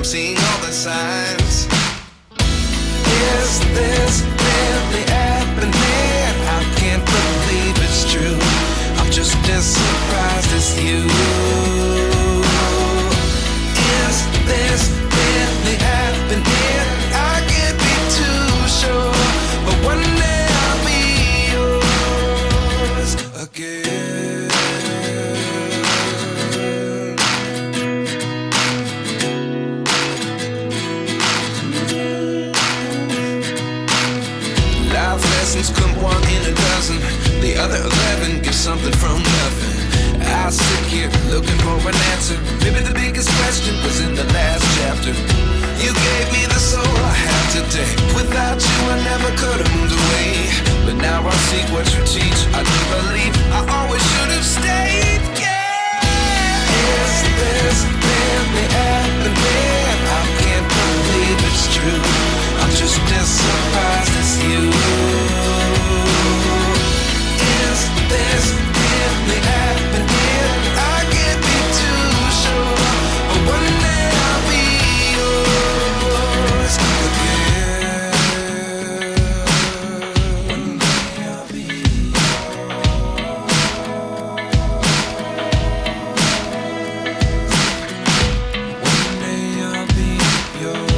seeing all the signs. Is this really happening? I can't believe it's true. I'm just as surprised as you. Is this really happening? I can't be too sure, but one day I'll be yours again. Life lessons come one in a dozen. The other 11 give something from nothing. I sit here looking for an answer. Maybe the biggest question was in the last chapter. You gave me the soul I have today. Without you I never could have moved away. But now I see what you teach. I do believe I always should have stayed. Yeah. Is this really happening? I can't believe it's true. I'm just as surprised as you. Is this really happening? I can't be too sure, but one day I'll be yours again. One day I'll be One day I'll be yours.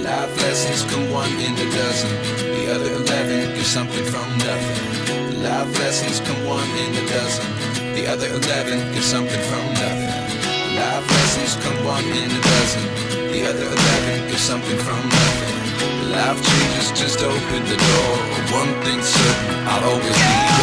Life lessons come one in a dozen. The other 11 give something from nothing. Life lessons come one in a dozen. The other 11 give something from nothing. Life lessons come one in a dozen. The other 11 give something from nothing. Life changes just open the door. One thing's certain, I'll always be